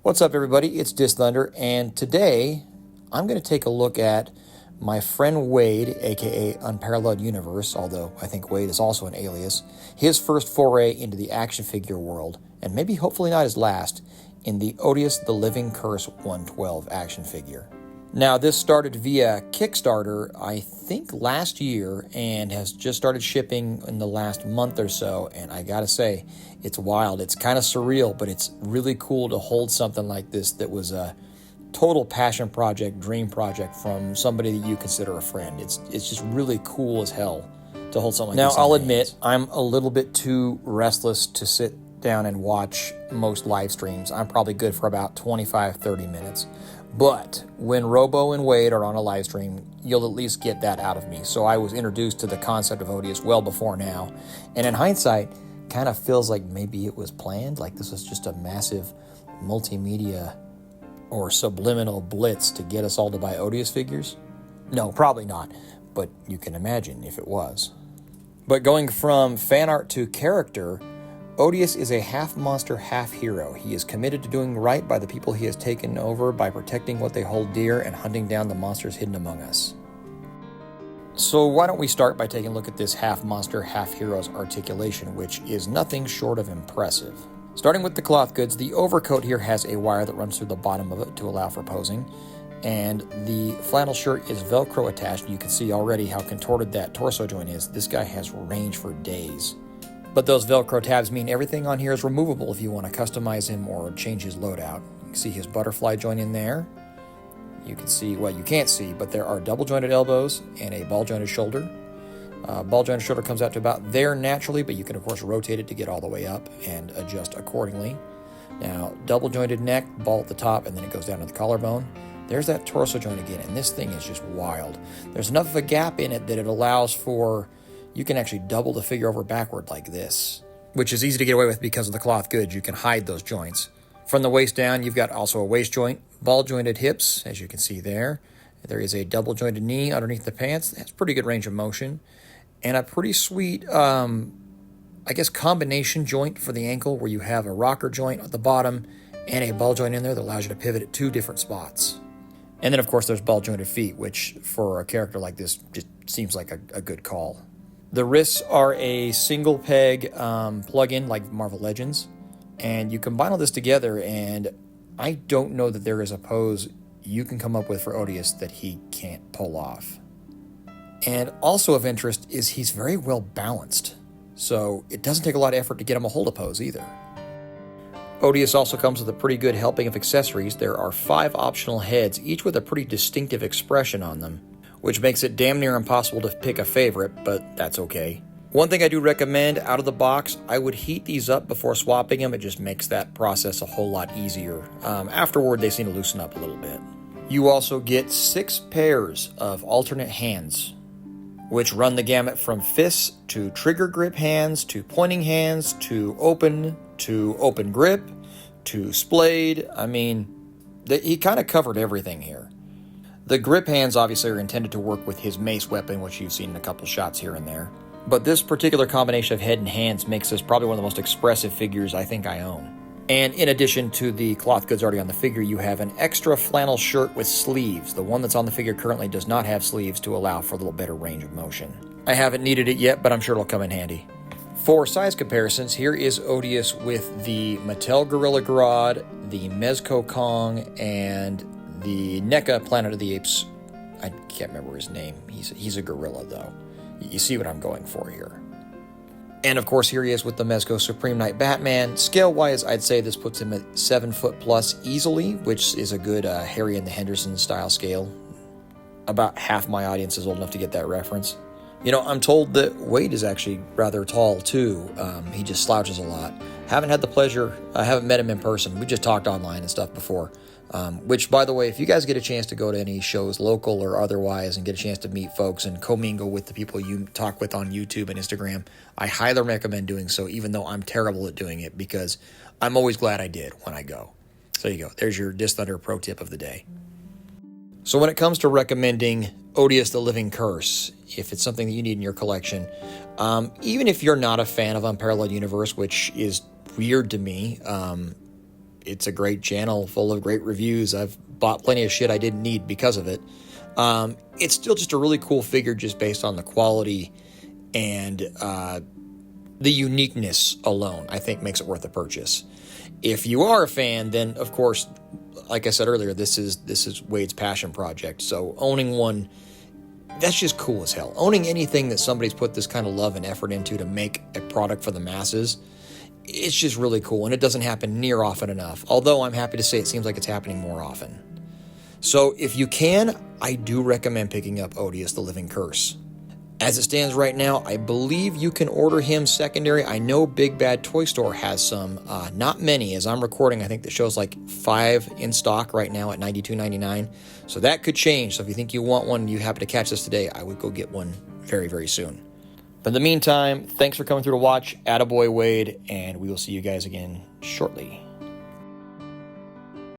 What's up, everybody? It's DisThunder, and today I'm going to take a look at my friend Wade, aka Unparalleled Universe, although I think Wade is also an alias, his first foray into the action figure world, and maybe hopefully not his last, in the Odious the Living Curse 112 action figure. Now, this started via Kickstarter, I think last year, and has just started shipping in the last month or so, and I gotta say, it's wild. It's kind of surreal, but it's really cool to hold something like this that was a total passion project, dream project from somebody that you consider a friend. It's just really cool as hell to hold something like this. Now, I'll admit, I'm a little bit too restless to sit down and watch most live streams. I'm probably good for about 25-30 minutes. But when Robo and Wade are on a live stream, you'll at least get that out of me. So I was introduced to the concept of Odious well before now. And in hindsight, kind of feels like maybe it was planned. Like this was just a massive multimedia or subliminal blitz to get us all to buy Odious figures. No, probably not. But you can imagine if it was. But going from fan art to character, Odious is a half monster, half hero. He is committed to doing right by the people he has taken over by protecting what they hold dear and hunting down the monsters hidden among us. So why don't we start by taking a look at this half monster, half hero's articulation, which is nothing short of impressive. Starting with the cloth goods, the overcoat here has a wire that runs through the bottom of it to allow for posing, and the flannel shirt is Velcro attached. You can see already how contorted that torso joint is. This guy has range for days. But those Velcro tabs mean everything on here is removable if you want to customize him or change his loadout. You can see his butterfly joint in there. You can see, well, you can't see, but there are double jointed elbows and a ball jointed shoulder. Ball jointed shoulder comes out to about there naturally, but you can of course rotate it to get all the way up and adjust accordingly. Now, double jointed neck, ball at the top, and then it goes down to the collarbone. There's that torso joint again, and this thing is just wild. There's enough of a gap in it that it allows for, you can actually double the figure over backward like this, which is easy to get away with because of the cloth goods. You can hide those joints. From the waist down, you've got also a waist joint, ball jointed hips, as you can see there. There is a double jointed knee underneath the pants. That's pretty good range of motion. And a pretty sweet, combination joint for the ankle where you have a rocker joint at the bottom and a ball joint in there that allows you to pivot at two different spots. And then, of course, there's ball jointed feet, which for a character like this just seems like a good call. The wrists are a single peg plug-in like Marvel Legends, and you combine all this together, and I don't know that there is a pose you can come up with for Odious that he can't pull off. And also of interest is he's very well balanced, so it doesn't take a lot of effort to get him a hold of pose either. Odious also comes with a pretty good helping of accessories. There are 5 optional heads, each with a pretty distinctive expression on them, which makes it damn near impossible to pick a favorite, but that's okay. One thing I do recommend out of the box, I would heat these up before swapping them. It just makes that process a whole lot easier. Afterward, they seem to loosen up a little bit. You also get 6 pairs of alternate hands, which run the gamut from fists to trigger grip hands to pointing hands to open grip to splayed. I mean, he kind of covered everything here. The grip hands obviously are intended to work with his mace weapon, which you've seen in a couple shots here and there. But this particular combination of head and hands makes this probably one of the most expressive figures I think I own. And in addition to the cloth goods already on the figure, you have an extra flannel shirt with sleeves. The one that's on the figure currently does not have sleeves to allow for a little better range of motion. I haven't needed it yet, but I'm sure it'll come in handy. For size comparisons, here is Odious with the Mattel Gorilla Grodd, the Mezco Kong, and the NECA Planet of the Apes. I can't remember his name. He's a gorilla, though. You see what I'm going for here. And of course, here he is with the Mezco Supreme Knight Batman. Scale-wise, I'd say this puts him at 7 foot plus easily, which is a good Harry and the Henderson style scale. About half my audience is old enough to get that reference. You know, I'm told that Wade is actually rather tall, too. He just slouches a lot. Haven't had the pleasure, I haven't met him in person. We just talked online and stuff before. Which, by the way, if you guys get a chance to go to any shows, local or otherwise, and get a chance to meet folks and commingle with the people you talk with on YouTube and Instagram, I highly recommend doing so, even though I'm terrible at doing it, because I'm always glad I did when I go. So there you go. There's your DisThunder pro tip of the day. So when it comes to recommending Odious the Living Curse, if it's something that you need in your collection, even if you're not a fan of Unparalleled Universe, which is weird to me, it's a great channel full of great reviews. I've bought plenty of shit I didn't need because of it. It's still just a really cool figure just based on the quality and the uniqueness alone, I think makes it worth a purchase. If you are a fan, then of course, like I said earlier, this is Wade's passion project. So owning one, that's just cool as hell. Owning anything that somebody's put this kind of love and effort into to make a product for the masses, it's just really cool, and it doesn't happen near often enough. Although I'm happy to say it seems like it's happening more often. So if you can, I do recommend picking up Odious, the Living Curse. As it stands right now, I believe you can order him secondary. I know Big Bad Toy Store has some, not many. As I'm recording, I think that shows like 5 in stock right now at $92.99. So that could change. So if you think you want one, you happen to catch this today, I would go get one very, very soon. But in the meantime, thanks for coming through to watch. Attaboy Wade, and we will see you guys again shortly.